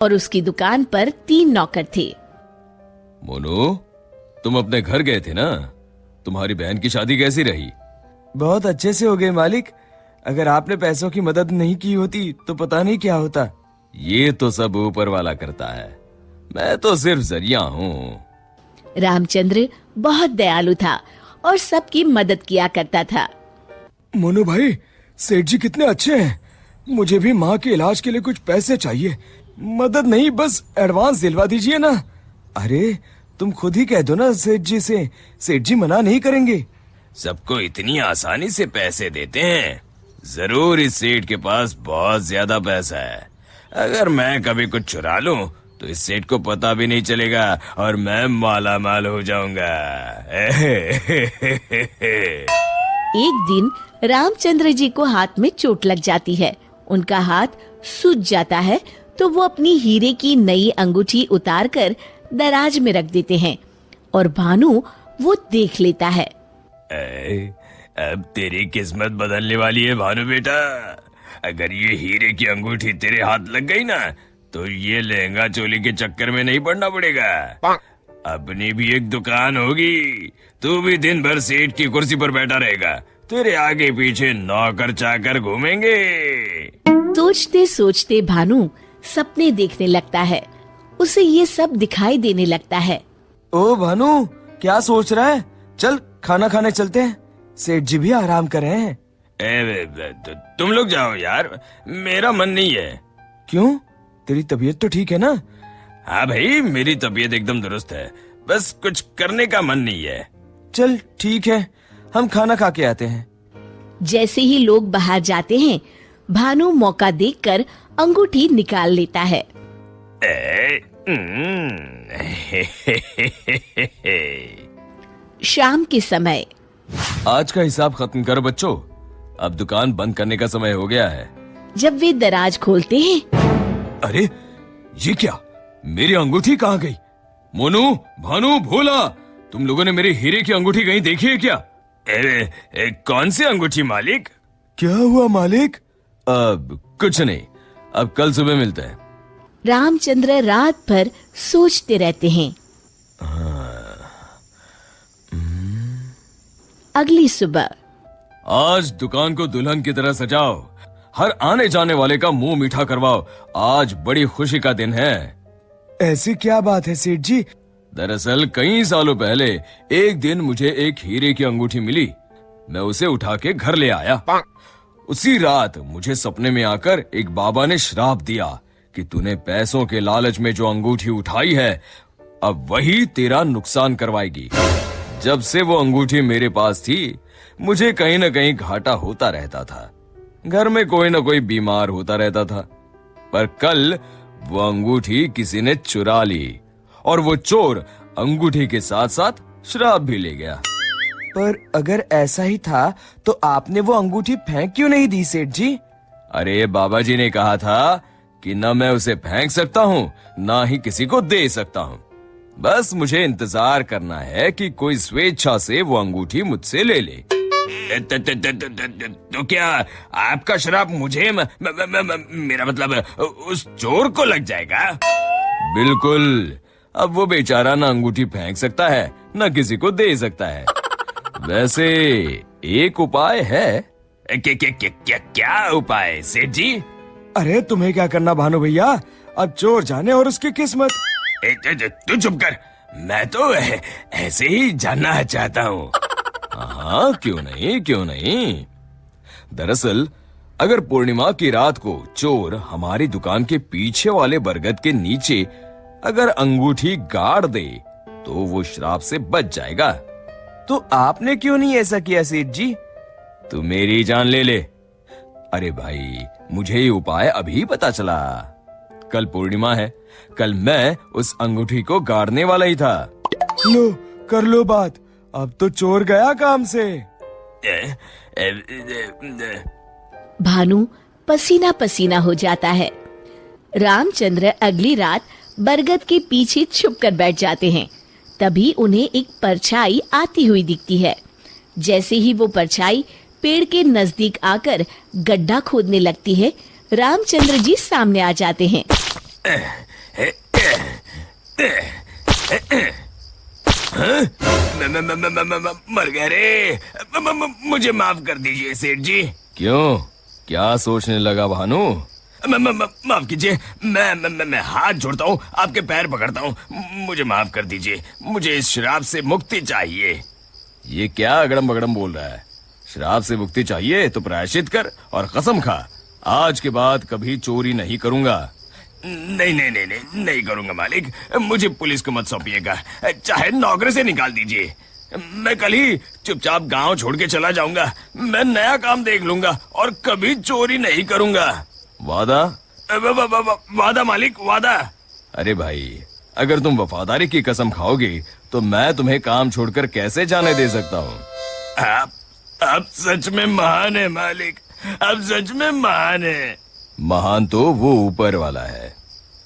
और उसकी दुकान पर 3 नौकर थे। मोनू, तुम अपने घर गए थे ना? तुम्हारी बहन की शादी कैसी रही? बहुत अच्छे से हो गए मालिक। अगर आपने पैसों की मदद नहीं की होती तो पता नहीं क्या होता। ये तो सब ऊपर वाला करता है, मैं तो सिर्फ जरिया हूँ। रामचंद्र बहुत दयालु था और सबकी मदद किया करता था। मोनू भाई, सेठ जी कितने अच्छे हैं। मुझे भी माँ के इलाज के लिए कुछ पैसे चाहिए। मदद नहीं, बस एडवांस दिलवा दीजिए ना। अरे तुम खुद ही कह दो ना सेठ जी से, सेठ जी मना नहीं करेंगे। सबको इतनी आसानी से पैसे देते हैं? जरूर इस सेठ के पास बहुत ज्यादा पैसा है। अगर मैं कभी कुछ चुरा लूं तो इस सेठ को पता भी नहीं चलेगा और मैं माला माल हो जाऊंगा। एक दिन रामचंद्र जी को हाथ में चोट लग जाती है। उनका हाथ सूज जाता है तो वो अपनी हीरे की नई अंगूठी उतारकर दराज में रख देते हैं और भानु वो देख लेता है। अब तेरी किस्मत बदलने वाली है भानु बेटा। अगर ये हीरे की अंगूठी तेरे हाथ लग गई ना तो ये लहंगा चोली के चक्कर में नहीं पड़ना पड़ेगा। अपनी भी एक दुकान होगी, तू भी दिन भर सेठ की कुर्सी पर बैठा रहेगा, तेरे आगे पीछे नौकर चाकर घूमेंगे। सोचते सोचते भानु सपने देखने लगता है। उसे ये सब दिखाई देने लगता है। ओ भानु, क्या सोच रहा है? चल खाना खाने चलते हैं, सेठ जी भी आराम कर रहे हैं। तुम लोग जाओ यार, मेरा मन नहीं है। क्यों? तेरी तबीयत तो ठीक है ना? हाँ भाई, मेरी तबीयत एकदम दुरुस्त है, बस कुछ करने का मन नहीं है। चल ठीक है, हम खाना खा के आते हैं। जैसे ही लोग बाहर जाते हैं, भानु मौका देखकर अंगूठी निकाल लेता है। शाम के समय। आज का हिसाब खत्म करो बच्चों, अब दुकान बंद करने का समय हो गया है। जब वे दराज खोलते हैं, अरे ये क्या, मेरी अंगूठी कहाँ गई? मोनू, भानु, भोला, तुम लोगों ने मेरी हीरे की अंगूठी कहीं देखी है क्या? कौन सी अंगूठी मालिक? क्या हुआ मालिक? अब कुछ नहीं, अब कल सुबह मिलते हैं। रामचंद्र रात भर सोचते रहते हैं। अगली सुबह। आज दुकान को दुल्हन की तरह सजाओ, हर आने जाने वाले का मुंह मीठा करवाओ, आज बड़ी खुशी का दिन है। ऐसी क्या बात है सेठ जी? दरअसल कई सालों पहले एक दिन मुझे एक हीरे की अंगूठी मिली। मैं उसे उठा के घर ले आया। उसी रात मुझे सपने में आकर एक बाबा ने श्राप दिया कि तूने पैसों के लालच में जो अंगूठी उठाई है, अब वही तेरा नुकसान करवाएगी। जब से वो अंगूठी मेरे पास थी, मुझे कहीं न कहीं घाटा होता रहता था। घर में कोई न कोई बीमार होता रहता था। पर कल वो अंगूठी किसी ने चुरा ली और वो चोर अंगूठी के साथ साथ श्राप भी ले गया। पर अगर ऐसा ही था तो आपने वो अंगूठी फेंक क्यों नहीं दी सेठ जी? अरे बाबा जी ने कहा था कि न मैं उसे फेंक सकता हूँ, ना ही किसी को दे सकता हूँ। बस मुझे इंतजार करना है कि कोई स्वेच्छा से वो अंगूठी मुझसे ले ले। तो क्या आपका श्राप मुझे मेरा मतलब उस चोर को लग जाएगा? बिल्कुल। अब वो बेचारा ना अंगूठी फेंक सकता है, न किसी को दे सकता है। वैसे एक उपाय है। क्या उपाय सेठ जी? अरे तुम्हें क्या करना भानु भैया, अब चोर जाने और उसकी किस्मत। तू चुप कर, मैं तो ऐसे ही जानना चाहता हूँ। हाँ, क्यों नहीं, क्यों नहीं। दरअसल अगर पूर्णिमा की रात को चोर हमारी दुकान के पीछे वाले बरगद के नीचे अगर अंगूठी गाड़ दे तो वो श्राप से बच जाएगा। तो आपने क्यों नहीं ऐसा किया सेठ जी? तू मेरी जान ले ले। अरे भाई, मुझे ये उपाय अभी पता चला। कल पूर्णिमा है, कल मैं उस अंगूठी को गाड़ने वाला ही था। लो, कर लो बात, अब तो चोर गया काम से। भानु पसीना पसीना हो जाता है। रामचंद्र अगली रात बरगद के पीछे छुपकर बैठ जाते हैं। तभी उन्हें एक परछाई आती हुई दिखती है। जैसे ही वो परछाई पेड़ के नजदीक आकर गड्ढा खोदने लगती है, रामचंद्र जी सामने आ जाते हैं। मर गए रे। मुझे माफ कर दीजिए सेठ जी। क्यों, क्या सोचने लगा भानु? माफ कीजिए, मैं हाथ जोड़ता हूँ, आपके पैर पकड़ता हूँ, मुझे माफ कर दीजिए। मुझे इस शराब से मुक्ति चाहिए। ये क्या अगड़म बगड़म बोल रहा है? शराब से मुक्ति चाहिए तो प्रायश्चित कर और कसम खा, आज के बाद कभी चोरी नहीं करूंगा। नहीं नहीं नहीं नहीं नहीं करूंगा मालिक, मुझे पुलिस को मत सौंपिएगा, चाहे नौकरी से निकाल दीजिए। मैं कल ही चुपचाप गांव छोड़ के चला जाऊंगा। मैं नया काम देख लूंगा और कभी चोरी नहीं करूंगा। वादा? वादा मालिक, वादा। अरे भाई, अगर तुम वफादारी की कसम खाओगे तो मैं तुम्हें काम छोड़कर कैसे जाने दे सकता हूँ? आप सच में महान है मालिक, आप सच में महान है। महान तो वो ऊपर वाला है।